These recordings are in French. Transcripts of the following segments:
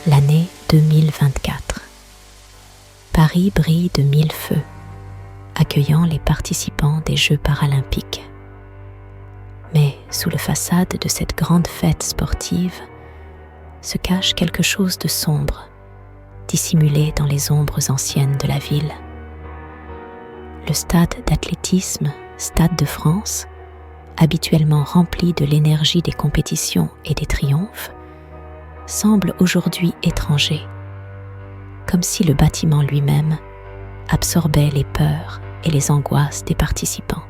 L'année 2024. Paris brille de mille feux, accueillant les participants des Jeux paralympiques. Mais sous le façade de cette grande fête sportive se cache quelque chose de sombre, dissimulé dans les ombres anciennes de la ville. Le stade d'athlétisme, Stade de France, habituellement rempli de l'énergie des compétitions et des triomphes, semble aujourd'hui étranger, comme si le bâtiment lui-même absorbait les peurs et les angoisses des participants.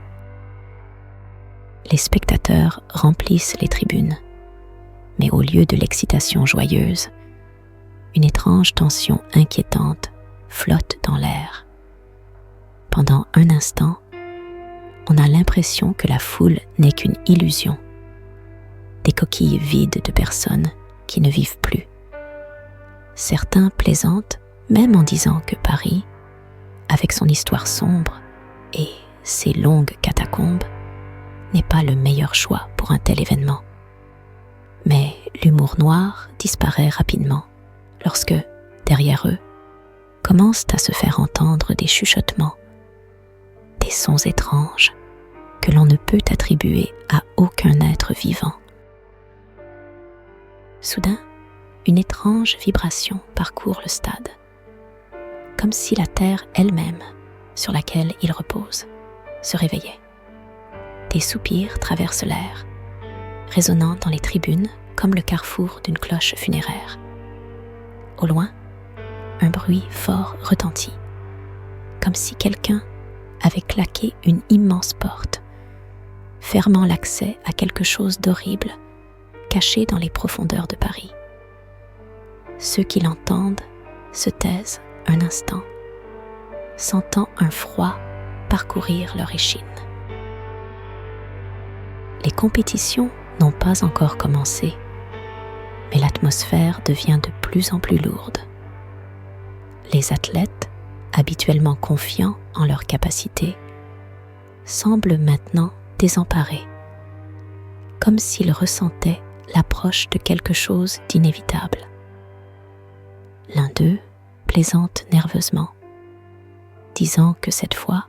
Les spectateurs remplissent les tribunes, mais au lieu de l'excitation joyeuse, une étrange tension inquiétante flotte dans l'air. Pendant un instant, on a l'impression que la foule n'est qu'une illusion, des coquilles vides de personnes qui ne vivent plus. Certains plaisantent même en disant que Paris, avec son histoire sombre et ses longues catacombes, n'est pas le meilleur choix pour un tel événement. Mais l'humour noir disparaît rapidement lorsque, derrière eux, commencent à se faire entendre des chuchotements, des sons étranges que l'on ne peut attribuer à aucun être vivant. Soudain, une étrange vibration parcourt le stade, comme si la terre elle-même, sur laquelle il repose, se réveillait. Des soupirs traversent l'air, résonnant dans les tribunes comme le carrefour d'une cloche funéraire. Au loin, un bruit fort retentit, comme si quelqu'un avait claqué une immense porte, fermant l'accès à quelque chose d'horrible caché dans les profondeurs de Paris. Ceux qui l'entendent se taisent un instant, sentant un froid parcourir leur échine. Les compétitions n'ont pas encore commencé, mais l'atmosphère devient de plus en plus lourde. Les athlètes, habituellement confiants en leurs capacités, semblent maintenant désemparés, comme s'ils ressentaient l'approche de quelque chose d'inévitable. L'un d'eux plaisante nerveusement, disant que cette fois,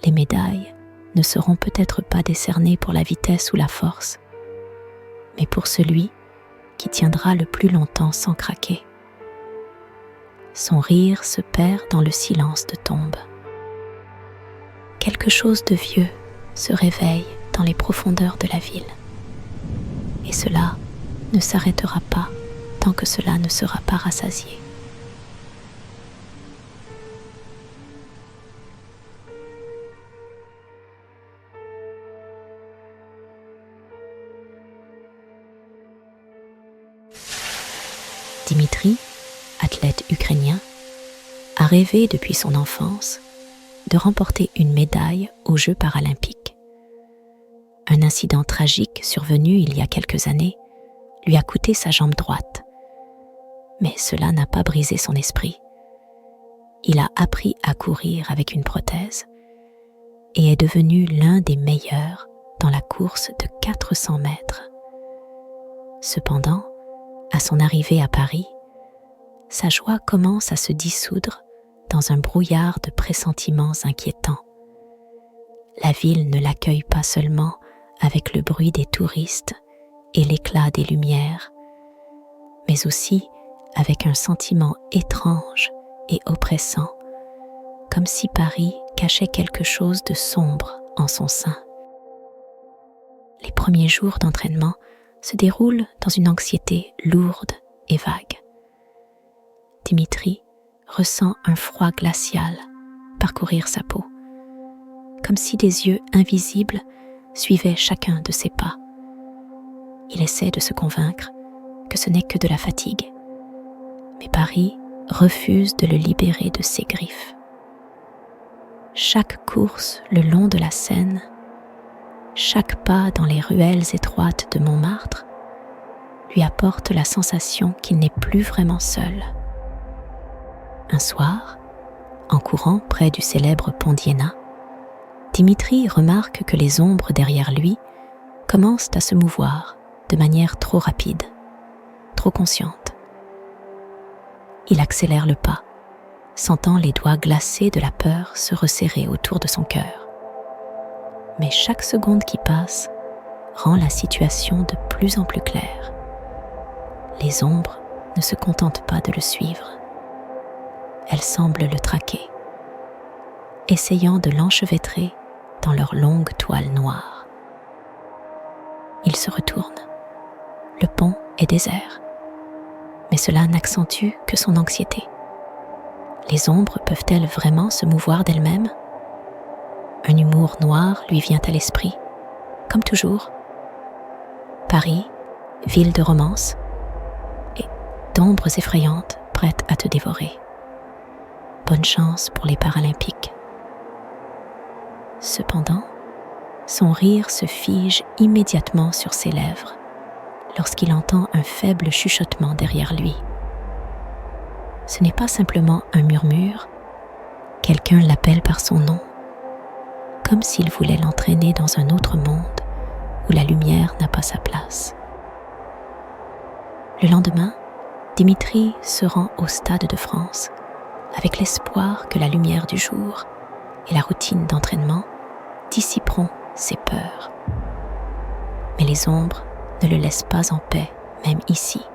les médailles ne seront peut-être pas décernées pour la vitesse ou la force, mais pour celui qui tiendra le plus longtemps sans craquer. Son rire se perd dans le silence de tombe. Quelque chose de vieux se réveille dans les profondeurs de la ville. Et cela ne s'arrêtera pas tant que cela ne sera pas rassasié. Dimitri, athlète ukrainien, a rêvé depuis son enfance de remporter une médaille aux Jeux paralympiques. Un incident tragique survenu il y a quelques années lui a coûté sa jambe droite, mais cela n'a pas brisé son esprit. Il a appris à courir avec une prothèse et est devenu l'un des meilleurs dans la course de 400 mètres. Cependant, à son arrivée à Paris, sa joie commence à se dissoudre dans un brouillard de pressentiments inquiétants. La ville ne l'accueille pas seulement avec le bruit des touristes et l'éclat des lumières, mais aussi avec un sentiment étrange et oppressant, comme si Paris cachait quelque chose de sombre en son sein. Les premiers jours d'entraînement se déroulent dans une anxiété lourde et vague. Dimitri ressent un froid glacial parcourir sa peau, comme si des yeux invisibles suivaient chacun de ses pas. Il essaie de se convaincre que ce n'est que de la fatigue, mais Paris refuse de le libérer de ses griffes. Chaque course le long de la Seine, chaque pas dans les ruelles étroites de Montmartre lui apporte la sensation qu'il n'est plus vraiment seul. Un soir, en courant près du célèbre pont d'Iéna, Dimitri remarque que les ombres derrière lui commencent à se mouvoir de manière trop rapide, trop consciente. il accélère le pas, sentant les doigts glacés de la peur se resserrer autour de son cœur. Mais chaque seconde qui passe rend la situation de plus en plus claire. Les ombres ne se contentent pas de le suivre. Elles semblent le traquer, essayant de l'enchevêtrer dans leur longue toile noire. Il se retourne. Le pont est désert, mais cela n'accentue que son anxiété. Les ombres peuvent-elles vraiment se mouvoir d'elles-mêmes ? Un humour noir lui vient à l'esprit, comme toujours. Paris, ville de romance, et d'ombres effrayantes prêtes à te dévorer. Bonne chance pour les Paralympiques. Cependant, son rire se fige immédiatement sur ses lèvres lorsqu'il entend un faible chuchotement derrière lui. Ce n'est pas simplement un murmure, quelqu'un l'appelle par son nom, comme s'il voulait l'entraîner dans un autre monde où la lumière n'a pas sa place. Le lendemain, Dimitri se rend au Stade de France avec l'espoir que la lumière du jour et la routine d'entraînement dissiperont ses peurs. Mais les ombres ne le laissent pas en paix, même ici.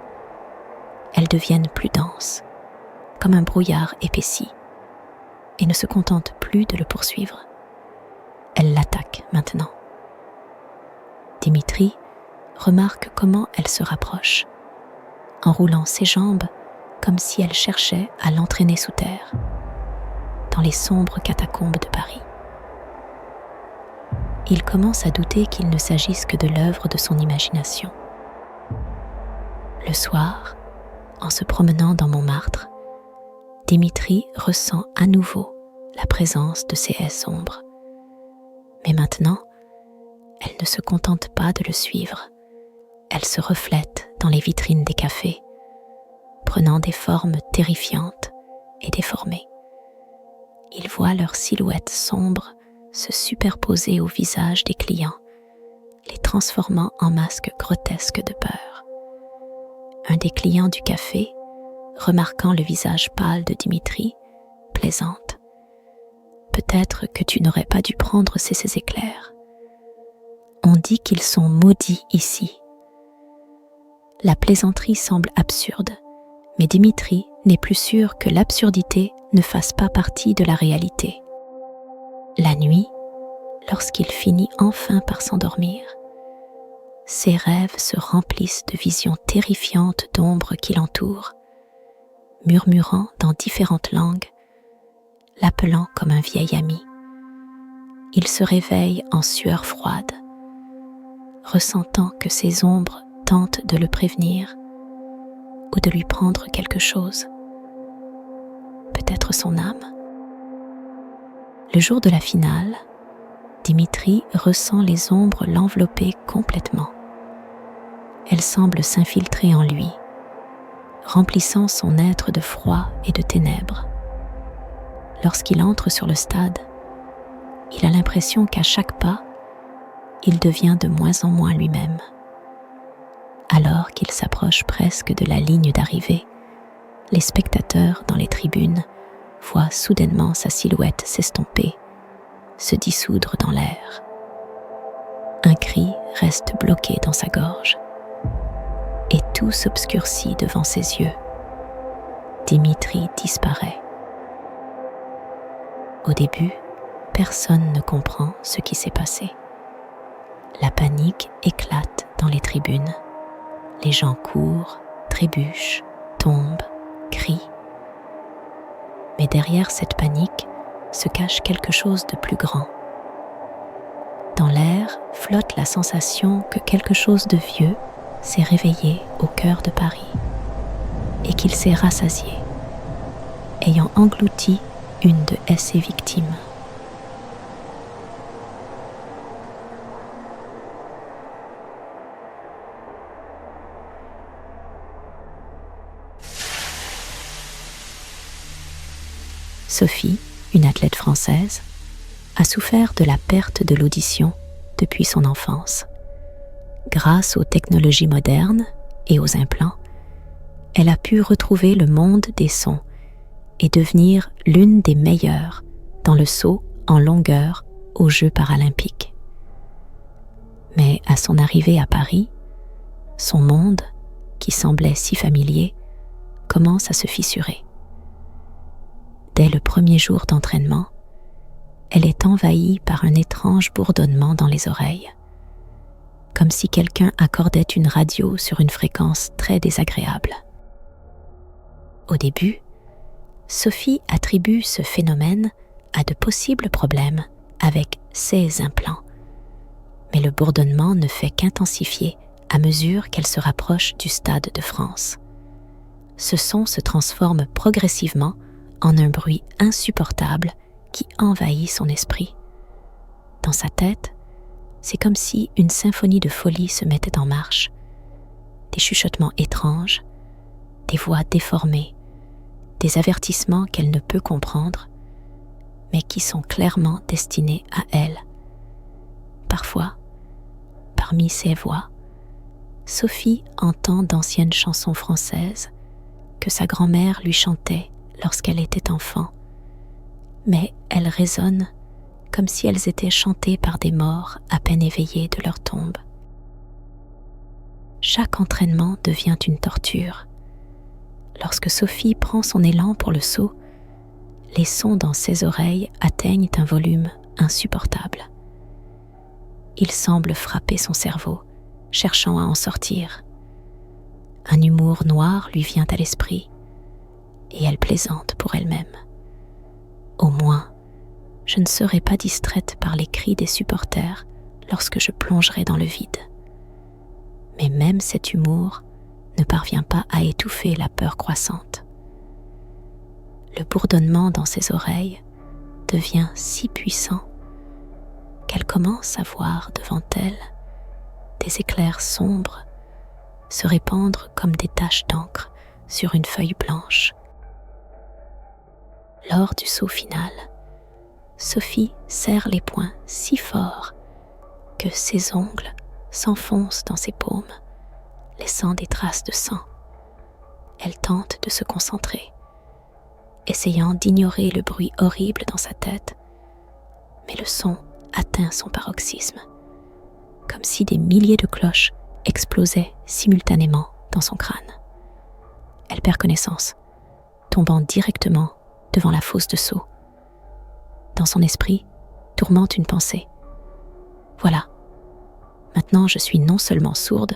Elles deviennent plus denses, comme un brouillard épaissi, et ne se contentent plus de le poursuivre. Elles l'attaquent maintenant. Dimitri remarque comment elle se rapproche, enroulant ses jambes comme si elle cherchait à l'entraîner sous terre, dans les sombres catacombes de Paris. Il commence à douter qu'il ne s'agisse que de l'œuvre de son imagination. Le soir, en se promenant dans Montmartre, Dimitri ressent à nouveau la présence de ces haies sombres. Mais maintenant, elle ne se contente pas de le suivre. Elle se reflète dans les vitrines des cafés, prenant des formes terrifiantes et déformées. Il voit leurs silhouettes sombres se superposer au visage des clients, les transformant en masques grotesques de peur. Un des clients du café, remarquant le visage pâle de Dimitri, plaisante. « Peut-être que tu n'aurais pas dû prendre ces éclairs. On dit qu'ils sont maudits ici. » La plaisanterie semble absurde, mais Dimitri n'est plus sûr que l'absurdité ne fasse pas partie de la réalité. La nuit, lorsqu'il finit enfin par s'endormir, ses rêves se remplissent de visions terrifiantes d'ombres qui l'entourent, murmurant dans différentes langues, l'appelant comme un vieil ami. Il se réveille en sueur froide, ressentant que ces ombres tentent de le prévenir ou de lui prendre quelque chose, peut-être son âme. Le jour de la finale, Dimitri ressent les ombres l'envelopper complètement. Elles semblent s'infiltrer en lui, remplissant son être de froid et de ténèbres. Lorsqu'il entre sur le stade, il a l'impression qu'à chaque pas, il devient de moins en moins lui-même. Alors qu'il s'approche presque de la ligne d'arrivée, les spectateurs dans les tribunes voient soudainement sa silhouette s'estomper, se dissoudre dans l'air. Un cri reste bloqué dans sa gorge, et tout s'obscurcit devant ses yeux. Dimitri disparaît. Au début, personne ne comprend ce qui s'est passé. La panique éclate dans les tribunes. Les gens courent, trébuchent, tombent, crient. Mais derrière cette panique se cache quelque chose de plus grand. Dans l'air flotte la sensation que quelque chose de vieux s'est réveillé au cœur de Paris et qu'il s'est rassasié, ayant englouti une de ses victimes. Sophie, une athlète française, a souffert de la perte de l'audition depuis son enfance. Grâce aux technologies modernes et aux implants, elle a pu retrouver le monde des sons et devenir l'une des meilleures dans le saut en longueur aux Jeux paralympiques. Mais à son arrivée à Paris, son monde, qui semblait si familier, commence à se fissurer. Dès le premier jour d'entraînement, elle est envahie par un étrange bourdonnement dans les oreilles, comme si quelqu'un accordait une radio sur une fréquence très désagréable. Au début, Sophie attribue ce phénomène à de possibles problèmes avec ses implants, mais le bourdonnement ne fait qu'intensifier à mesure qu'elle se rapproche du Stade de France. Ce son se transforme progressivement en un bruit insupportable qui envahit son esprit. Dans sa tête, c'est comme si une symphonie de folie se mettait en marche. Des chuchotements étranges, des voix déformées, des avertissements qu'elle ne peut comprendre, mais qui sont clairement destinés à elle. Parfois, parmi ces voix, Sophie entend d'anciennes chansons françaises que sa grand-mère lui chantait lorsqu'elle était enfant, mais elles résonnent comme si elles étaient chantées par des morts à peine éveillés de leur tombe. Chaque entraînement devient une torture. Lorsque Sophie prend son élan pour le saut, les sons dans ses oreilles atteignent un volume insupportable. Ils semblent frapper son cerveau, cherchant à en sortir. Un humour noir lui vient à l'esprit, et elle plaisante pour elle-même. Au moins, je ne serai pas distraite par les cris des supporters lorsque je plongerai dans le vide. Mais même cet humour ne parvient pas à étouffer la peur croissante. Le bourdonnement dans ses oreilles devient si puissant qu'elle commence à voir devant elle des éclairs sombres se répandre comme des taches d'encre sur une feuille blanche. Lors du saut final, Sophie serre les poings si fort que ses ongles s'enfoncent dans ses paumes, laissant des traces de sang. Elle tente de se concentrer, essayant d'ignorer le bruit horrible dans sa tête, mais le son atteint son paroxysme, comme si des milliers de cloches explosaient simultanément dans son crâne. Elle perd connaissance, tombant directement devant la fosse de saut. Dans son esprit, tourmente une pensée. Voilà, maintenant je suis non seulement sourde,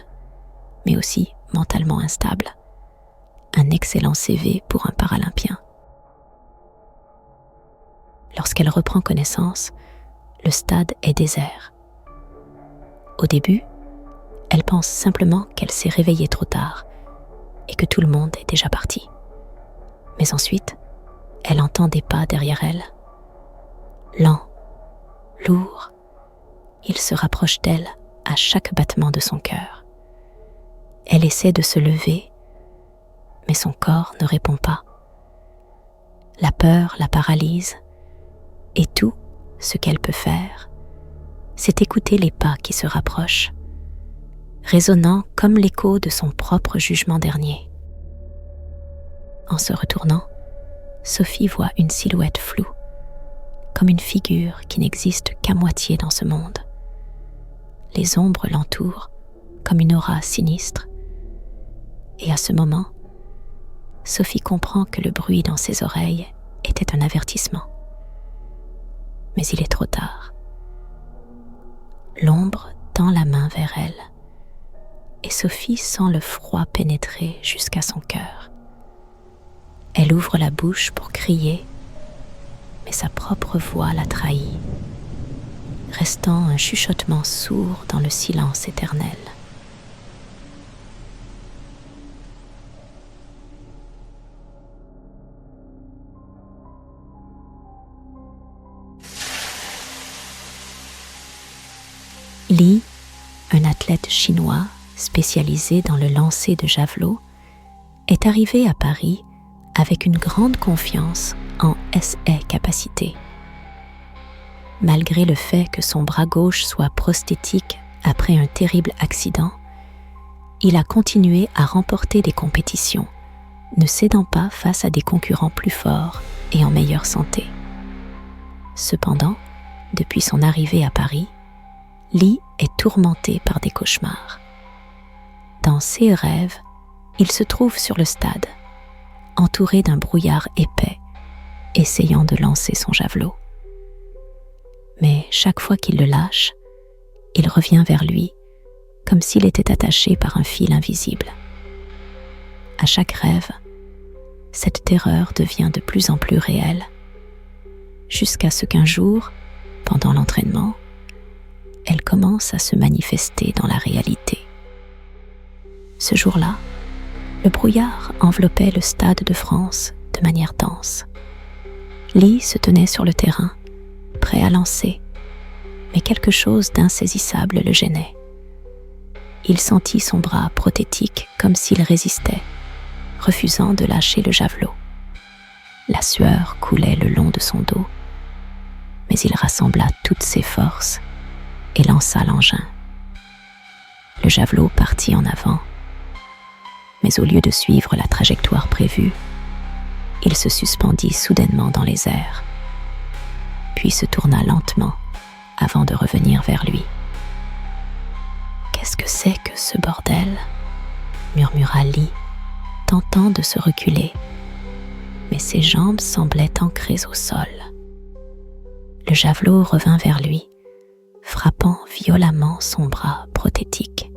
mais aussi mentalement instable. Un excellent CV pour un paralympien. Lorsqu'elle reprend connaissance, le stade est désert. Au début, elle pense simplement qu'elle s'est réveillée trop tard et que tout le monde est déjà parti. Mais ensuite, elle entend des pas derrière elle. Lents, lourds, ils se rapprochent d'elle à chaque battement de son cœur. Elle essaie de se lever, mais son corps ne répond pas. La peur la paralyse, et tout ce qu'elle peut faire, c'est écouter les pas qui se rapprochent, résonnant comme l'écho de son propre jugement dernier. En se retournant, Sophie voit une silhouette floue, comme une figure qui n'existe qu'à moitié dans ce monde. Les ombres l'entourent comme une aura sinistre, et à ce moment, Sophie comprend que le bruit dans ses oreilles était un avertissement. Mais il est trop tard. L'ombre tend la main vers elle, et Sophie sent le froid pénétrer jusqu'à son cœur. Elle ouvre la bouche pour crier, mais sa propre voix la trahit, restant un chuchotement sourd dans le silence éternel. Li, un athlète chinois spécialisé dans le lancer de javelot, est arrivé à Paris avec une grande confiance en ses capacités. Malgré le fait que son bras gauche soit prosthétique après un terrible accident, il a continué à remporter des compétitions ne cédant pas face à des concurrents plus forts et en meilleure santé. Cependant, depuis son arrivée à Paris, Lee est tourmenté par des cauchemars. Dans ses rêves, il se trouve sur le stade, entouré d'un brouillard épais, essayant de lancer son javelot. Mais chaque fois qu'il le lâche, il revient vers lui, comme s'il était attaché par un fil invisible. À chaque rêve, cette terreur devient de plus en plus réelle, jusqu'à ce qu'un jour, pendant l'entraînement, elle commence à se manifester dans la réalité. Ce jour-là, le brouillard enveloppait le Stade de France de manière dense. Lee se tenait sur le terrain, prêt à lancer, mais quelque chose d'insaisissable le gênait. Il sentit son bras prothétique comme s'il résistait, refusant de lâcher le javelot. La sueur coulait le long de son dos, mais il rassembla toutes ses forces et lança l'engin. Le javelot partit en avant, mais au lieu de suivre la trajectoire prévue, il se suspendit soudainement dans les airs, puis se tourna lentement avant de revenir vers lui. « Qu'est-ce que c'est que ce bordel ?» murmura Lee, tentant de se reculer, mais ses jambes semblaient ancrées au sol. Le javelot revint vers lui, frappant violemment son bras prothétique.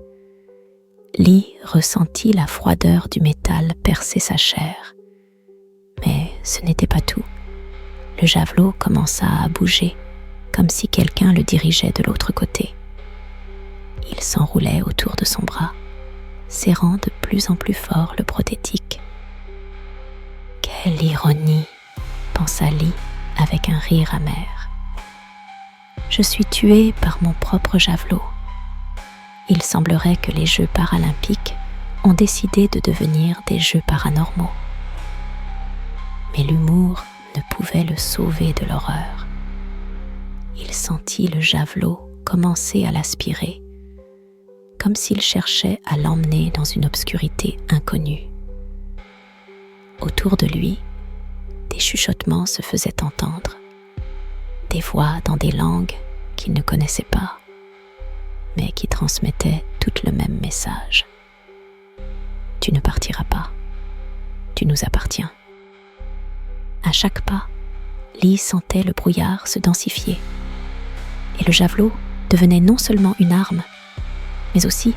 Lee ressentit la froideur du métal percer sa chair. Mais ce n'était pas tout. Le javelot commença à bouger, comme si quelqu'un le dirigeait de l'autre côté. Il s'enroulait autour de son bras, serrant de plus en plus fort le prothétique. « Quelle ironie !» pensa Lee avec un rire amer. « Je suis tué par mon propre javelot. » Il semblerait que les Jeux paralympiques ont décidé de devenir des Jeux paranormaux. Mais l'humour ne pouvait le sauver de l'horreur. Il sentit le javelot commencer à l'aspirer, comme s'il cherchait à l'emmener dans une obscurité inconnue. Autour de lui, des chuchotements se faisaient entendre, des voix dans des langues qu'il ne connaissait pas, mais qui transmettaient toutes le même message. « Tu ne partiras pas, tu nous appartiens. » À chaque pas, Lee sentait le brouillard se densifier, et le javelot devenait non seulement une arme, mais aussi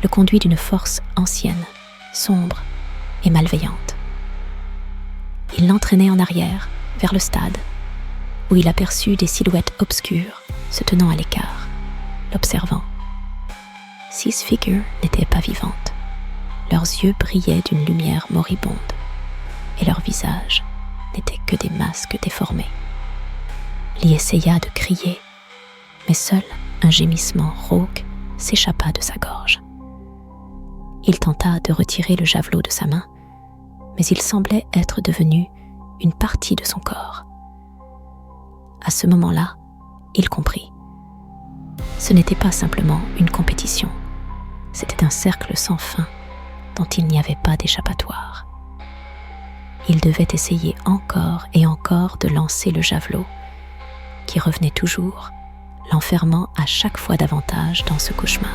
le conduit d'une force ancienne, sombre et malveillante. Il l'entraînait en arrière, vers le stade, où il aperçut des silhouettes obscures se tenant à l'écart, l'observant. 6 figures n'étaient pas vivantes. Leurs yeux brillaient d'une lumière moribonde, et leurs visages n'étaient que des masques déformés. Lee essaya de crier, mais seul un gémissement rauque s'échappa de sa gorge. Il tenta de retirer le javelot de sa main, mais il semblait être devenu une partie de son corps. À ce moment-là, il comprit. Ce n'était pas simplement une compétition, c'était un cercle sans fin dont il n'y avait pas d'échappatoire. Il devait essayer encore et encore de lancer le javelot, qui revenait toujours, l'enfermant à chaque fois davantage dans ce cauchemar.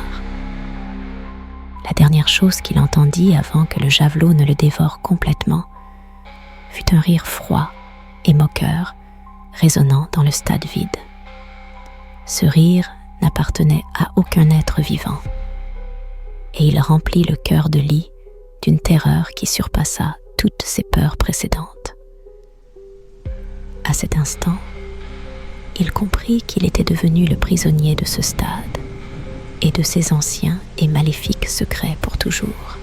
La dernière chose qu'il entendit avant que le javelot ne le dévore complètement fut un rire froid et moqueur résonnant dans le stade vide. Ce rire n'appartenait à aucun être vivant, et il remplit le cœur de Lee d'une terreur qui surpassa toutes ses peurs précédentes. À cet instant, il comprit qu'il était devenu le prisonnier de ce stade et de ses anciens et maléfiques secrets pour toujours.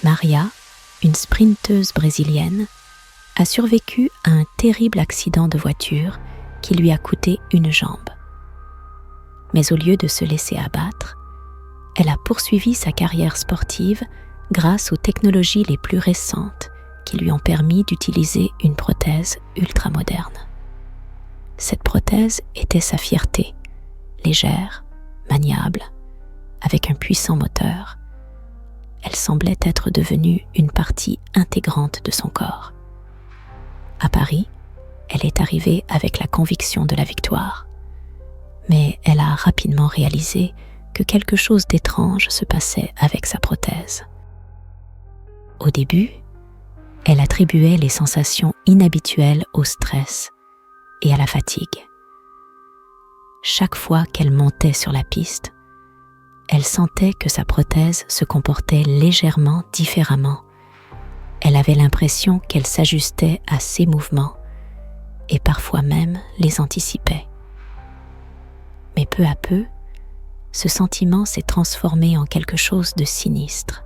Maria, une sprinteuse brésilienne, a survécu à un terrible accident de voiture qui lui a coûté une jambe. Mais au lieu de se laisser abattre, elle a poursuivi sa carrière sportive grâce aux technologies les plus récentes qui lui ont permis d'utiliser une prothèse ultramoderne. Cette prothèse était sa fierté, légère, maniable, avec un puissant moteur. Elle semblait être devenue une partie intégrante de son corps. À Paris, elle est arrivée avec la conviction de la victoire, mais elle a rapidement réalisé que quelque chose d'étrange se passait avec sa prothèse. Au début, elle attribuait les sensations inhabituelles au stress et à la fatigue. Chaque fois qu'elle montait sur la piste, elle sentait que sa prothèse se comportait légèrement différemment. Elle avait l'impression qu'elle s'ajustait à ses mouvements et parfois même les anticipait. Mais peu à peu, ce sentiment s'est transformé en quelque chose de sinistre.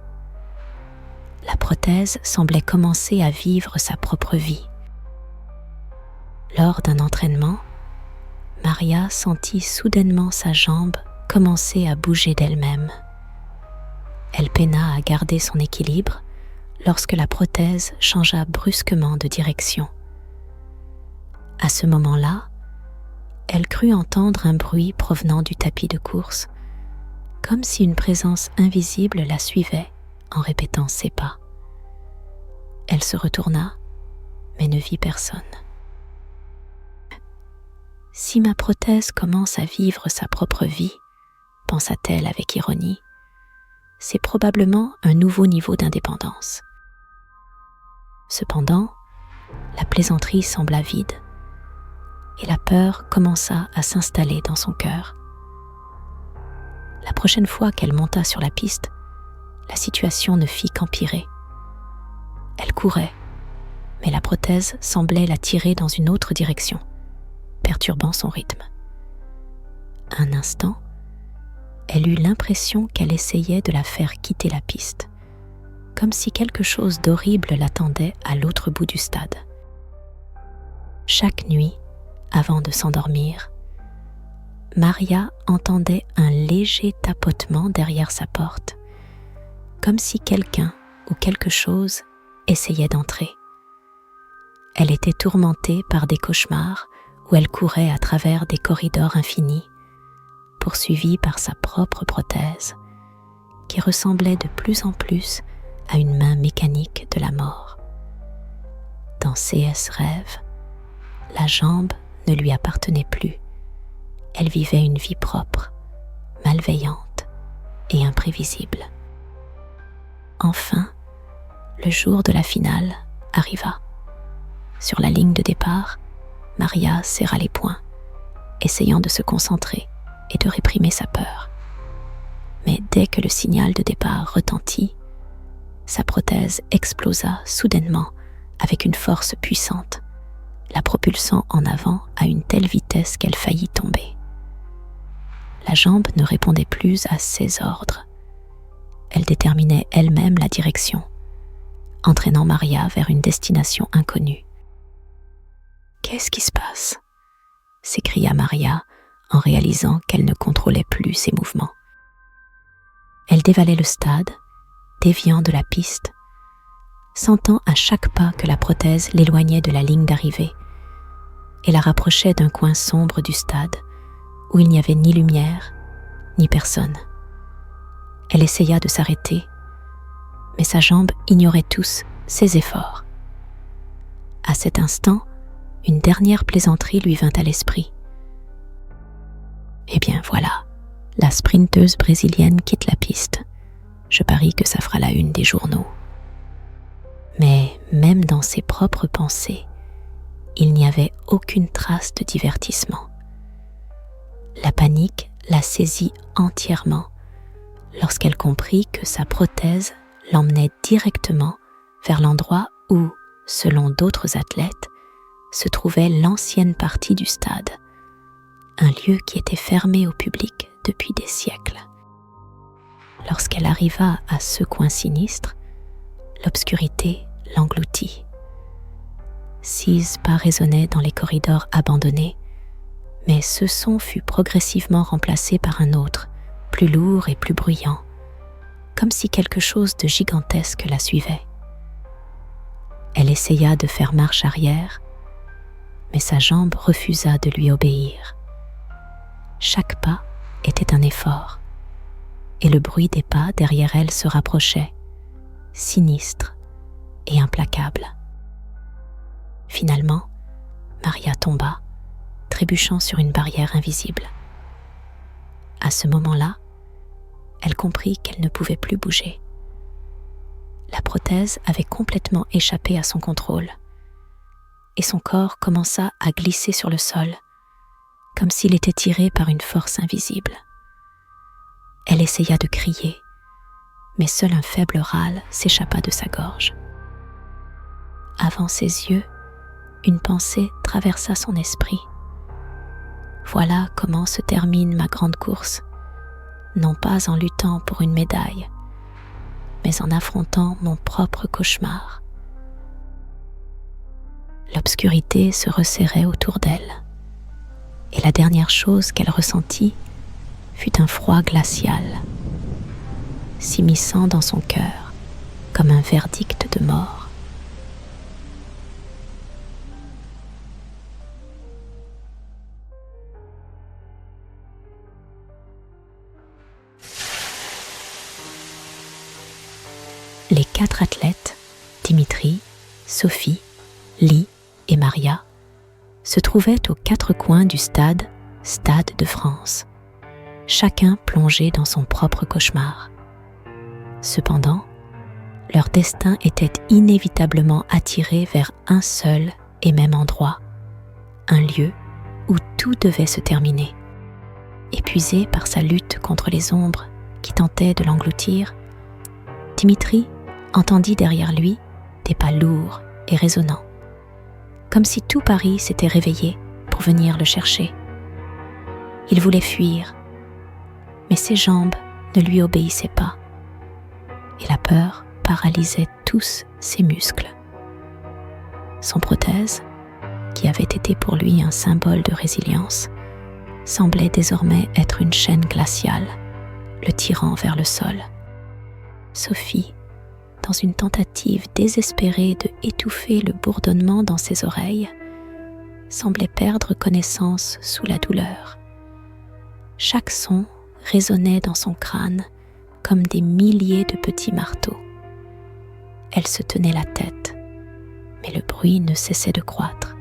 La prothèse semblait commencer à vivre sa propre vie. Lors d'un entraînement, Maria sentit soudainement sa jambe commencer à bouger d'elle-même. Elle peina à garder son équilibre lorsque la prothèse changea brusquement de direction. À ce moment-là, elle crut entendre un bruit provenant du tapis de course, comme si une présence invisible la suivait en répétant ses pas. Elle se retourna, mais ne vit personne. « Si ma prothèse commence à vivre sa propre vie, pensa-t-elle avec ironie, c'est probablement un nouveau niveau d'indépendance. » Cependant, la plaisanterie sembla vide et la peur commença à s'installer dans son cœur. La prochaine fois qu'elle monta sur la piste, la situation ne fit qu'empirer. Elle courait, mais la prothèse semblait la tirer dans une autre direction, perturbant son rythme. Un instant, elle eut l'impression qu'elle essayait de la faire quitter la piste, comme si quelque chose d'horrible l'attendait à l'autre bout du stade. Chaque nuit, avant de s'endormir, Maria entendait un léger tapotement derrière sa porte, comme si quelqu'un ou quelque chose essayait d'entrer. Elle était tourmentée par des cauchemars où elle courait à travers des corridors infinis, poursuivie par sa propre prothèse, qui ressemblait de plus en plus à une main mécanique de la mort. Dans ces rêves, la jambe ne lui appartenait plus. Elle vivait une vie propre, malveillante et imprévisible. Enfin, le jour de la finale arriva. Sur la ligne de départ, Maria serra les poings, essayant de se concentrer et de réprimer sa peur. Mais dès que le signal de départ retentit, sa prothèse explosa soudainement avec une force puissante, la propulsant en avant à une telle vitesse qu'elle faillit tomber. La jambe ne répondait plus à ses ordres. Elle déterminait elle-même la direction, entraînant Maria vers une destination inconnue. « Qu'est-ce qui se passe ?» s'écria Maria en réalisant qu'elle ne contrôlait plus ses mouvements. Elle dévalait le stade, déviant de la piste, sentant à chaque pas que la prothèse l'éloignait de la ligne d'arrivée et la rapprochait d'un coin sombre du stade où il n'y avait ni lumière, ni personne. Elle essaya de s'arrêter, mais sa jambe ignorait tous ses efforts. À cet instant, une dernière plaisanterie lui vint à l'esprit. « Eh bien voilà, la sprinteuse brésilienne quitte la piste. Je parie que ça fera la une des journaux. » Mais même dans ses propres pensées, il n'y avait aucune trace de divertissement. La panique la saisit entièrement lorsqu'elle comprit que sa prothèse l'emmenait directement vers l'endroit où, selon d'autres athlètes, se trouvait l'ancienne partie du stade, un lieu qui était fermé au public depuis des siècles. Lorsqu'elle arriva à ce coin sinistre, l'obscurité l'engloutit. 6 pas résonnaient dans les corridors abandonnés, mais ce son fut progressivement remplacé par un autre, plus lourd et plus bruyant, comme si quelque chose de gigantesque la suivait. Elle essaya de faire marche arrière, mais sa jambe refusa de lui obéir. Chaque pas était un effort, et le bruit des pas derrière elle se rapprochait, sinistre et implacable. Finalement, Maria tomba, trébuchant sur une barrière invisible. À ce moment-là, elle comprit qu'elle ne pouvait plus bouger. La prothèse avait complètement échappé à son contrôle, et son corps commença à glisser sur le sol, comme s'il était tiré par une force invisible. Elle essaya de crier, mais seul un faible râle s'échappa de sa gorge. Avant ses yeux, une pensée traversa son esprit. Voilà comment se termine ma grande course, non pas en luttant pour une médaille, mais en affrontant mon propre cauchemar. L'obscurité se resserrait autour d'elle, et la dernière chose qu'elle ressentit fut un froid glacial, s'immisçant dans son cœur comme un verdict de mort. Les 4 athlètes, Dimitri, Sophie, Lee et Maria, se trouvaient aux 4 coins du Stade de France, chacun plongé dans son propre cauchemar. Cependant, leur destin était inévitablement attiré vers un seul et même endroit, un lieu où tout devait se terminer. Épuisé par sa lutte contre les ombres qui tentaient de l'engloutir, Dimitri entendit derrière lui des pas lourds et résonnants, comme si tout Paris s'était réveillé pour venir le chercher. Il voulait fuir, mais ses jambes ne lui obéissaient pas, et la peur paralysait tous ses muscles. Son prothèse, qui avait été pour lui un symbole de résilience, semblait désormais être une chaîne glaciale, le tirant vers le sol. Sophie, dans une tentative désespérée de étouffer le bourdonnement dans ses oreilles, semblait perdre connaissance sous la douleur. Chaque son résonnait dans son crâne comme des milliers de petits marteaux. Elle se tenait la tête, mais le bruit ne cessait de croître,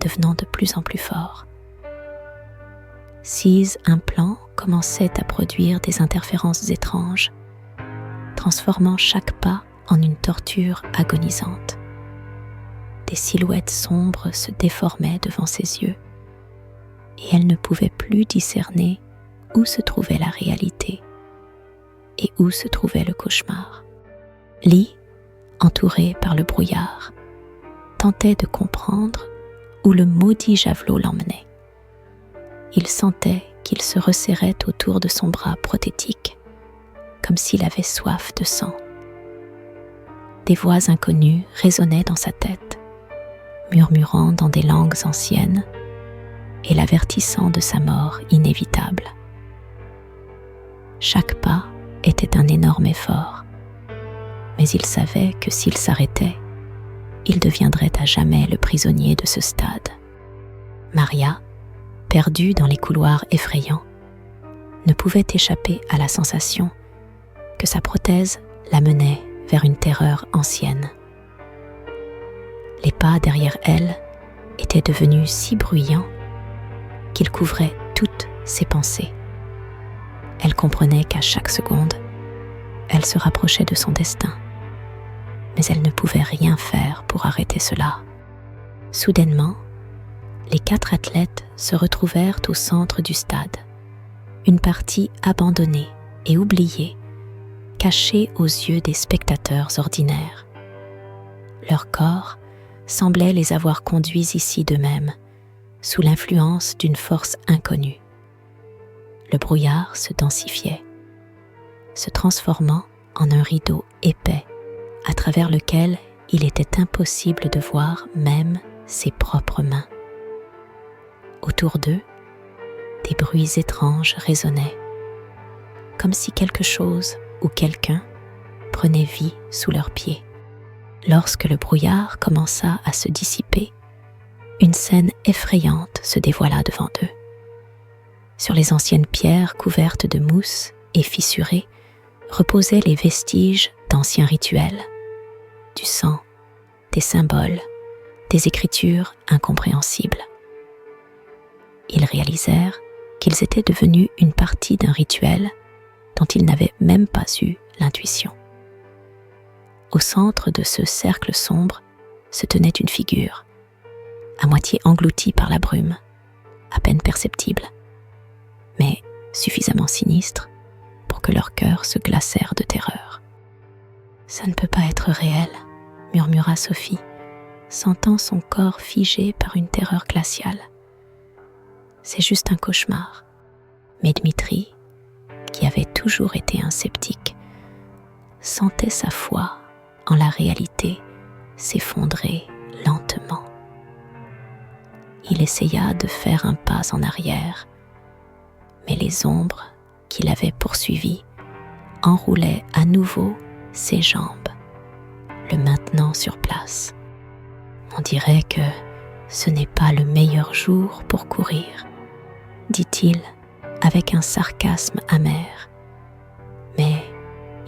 devenant de plus en plus fort. 6 implants commençaient à produire des interférences étranges, transformant chaque pas en une torture agonisante. Des silhouettes sombres se déformaient devant ses yeux, et elle ne pouvait plus discerner où se trouvait la réalité et où se trouvait le cauchemar. Lee, entouré par le brouillard, tentait de comprendre où le maudit javelot l'emmenait. Il sentait qu'il se resserrait autour de son bras prothétique, comme s'il avait soif de sang. Des voix inconnues résonnaient dans sa tête, murmurant dans des langues anciennes et l'avertissant de sa mort inévitable. Chaque pas était un énorme effort, mais il savait que s'il s'arrêtait, il deviendrait à jamais le prisonnier de ce stade. Maria, perdue dans les couloirs effrayants, ne pouvait échapper à la sensation que sa prothèse la menait vers une terreur ancienne. Les pas derrière elle étaient devenus si bruyants qu'ils couvraient toutes ses pensées. Elle comprenait qu'à chaque seconde, elle se rapprochait de son destin, mais elle ne pouvait rien faire pour arrêter cela. Soudainement, les 4 athlètes se retrouvèrent au centre du stade, une partie abandonnée et oubliée, cachée aux yeux des spectateurs ordinaires. Leur corps semblait les avoir conduits ici d'eux-mêmes, sous l'influence d'une force inconnue. Le brouillard se densifiait, se transformant en un rideau épais, à travers lequel il était impossible de voir même ses propres mains. Autour d'eux, des bruits étranges résonnaient, comme si quelque chose ou quelqu'un prenait vie sous leurs pieds. Lorsque le brouillard commença à se dissiper, une scène effrayante se dévoila devant eux. Sur les anciennes pierres couvertes de mousse et fissurées reposaient les vestiges d'anciens rituels, du sang, des symboles, des écritures incompréhensibles. Ils réalisèrent qu'ils étaient devenus une partie d'un rituel dont ils n'avaient même pas eu l'intuition. Au centre de ce cercle sombre se tenait une figure, à moitié engloutie par la brume, à peine perceptible, mais suffisamment sinistre pour que leurs cœurs se glacèrent de terreur. « Ça ne peut pas être réel », murmura Sophie, sentant son corps figé par une terreur glaciale. « C'est juste un cauchemar. » Mais Dmitri, qui avait toujours été un sceptique, sentait sa foi en la réalité s'effondrer lentement. Il essaya de faire un pas en arrière, mais les ombres qui l'avaient poursuivi enroulaient à nouveau ses jambes, le maintenant sur place. « On dirait que ce n'est pas le meilleur jour pour courir, » dit-il avec un sarcasme amer. Mais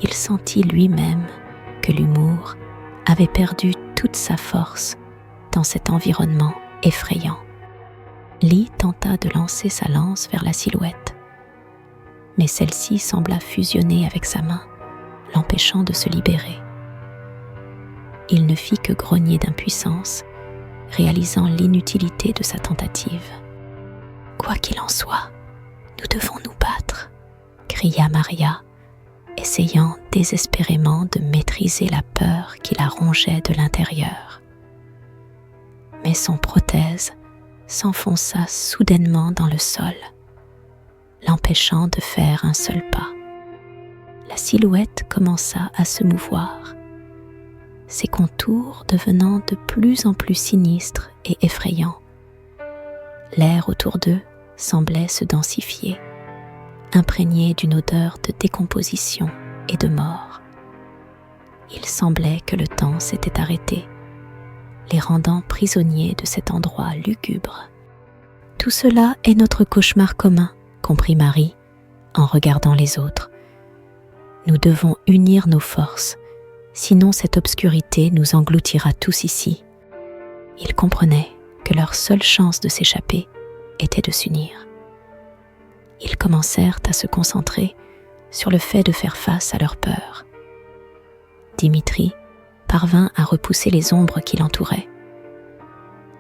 il sentit lui-même que l'humour avait perdu toute sa force dans cet environnement effrayant. Lee tenta de lancer sa lance vers la silhouette, mais celle-ci sembla fusionner avec sa main, l'empêchant de se libérer. Il ne fit que grogner d'impuissance, réalisant l'inutilité de sa tentative. « Quoi qu'il en soit, nous devons nous battre », cria Maria, essayant désespérément de maîtriser la peur qui la rongeait de l'intérieur. Mais son prothèse s'enfonça soudainement dans le sol, l'empêchant de faire un seul pas. La silhouette commença à se mouvoir, ses contours devenant de plus en plus sinistres et effrayants. L'air autour d'eux semblait se densifier, imprégné d'une odeur de décomposition et de mort. Il semblait que le temps s'était arrêté, les rendant prisonniers de cet endroit lugubre. « Tout cela est notre cauchemar commun », comprit Marie, en regardant les autres. « Nous devons unir nos forces, sinon cette obscurité nous engloutira tous ici. » Ils comprenaient que leur seule chance de s'échapper était de s'unir. Ils commencèrent à se concentrer sur le fait de faire face à leur peur. Dimitri parvint à repousser les ombres qui l'entouraient.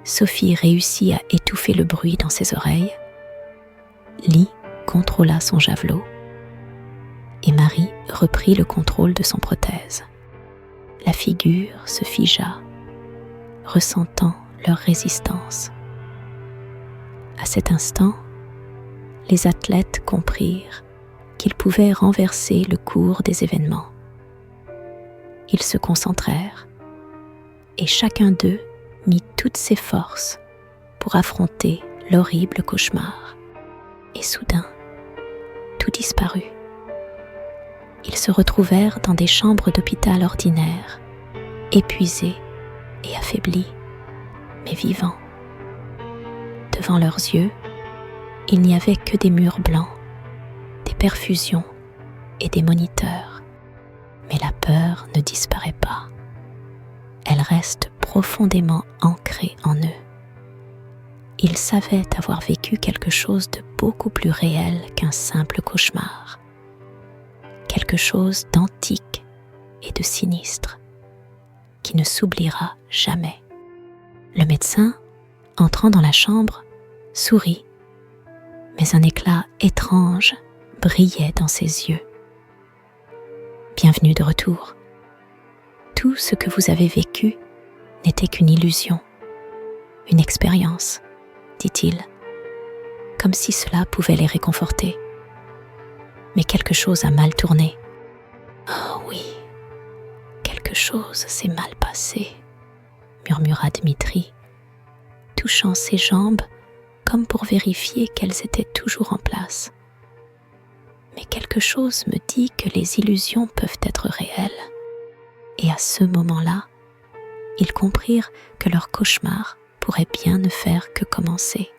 Sophie réussit à étouffer le bruit dans ses oreilles. Lee contrôla son javelot et Marie reprit le contrôle de son prothèse. La figure se figea, ressentant leur résistance. À cet instant, les athlètes comprirent qu'ils pouvaient renverser le cours des événements. Ils se concentrèrent et chacun d'eux mit toutes ses forces pour affronter l'horrible cauchemar. Et soudain, tout disparut. Ils se retrouvèrent dans des chambres d'hôpital ordinaires, épuisés et affaiblis, mais vivants. Devant leurs yeux, il n'y avait que des murs blancs, des perfusions et des moniteurs. Mais la peur ne disparaît pas. Elle reste profondément ancrée en eux. Ils savaient avoir vécu quelque chose de beaucoup plus réel qu'un simple cauchemar. Quelque chose d'antique et de sinistre, qui ne s'oubliera jamais. Le médecin, entrant dans la chambre, sourit, mais un éclat étrange brillait dans ses yeux. « Bienvenue de retour. Tout ce que vous avez vécu n'était qu'une illusion, une expérience, dit-il, comme si cela pouvait les réconforter. Mais quelque chose a mal tourné. Oh oui, quelque chose s'est mal passé, murmura Dmitri, touchant ses jambes comme pour vérifier qu'elles étaient toujours en place. Mais quelque chose me dit que les illusions peuvent être réelles. Et à ce moment-là, ils comprirent que leur cauchemar pourrait bien ne faire que commencer.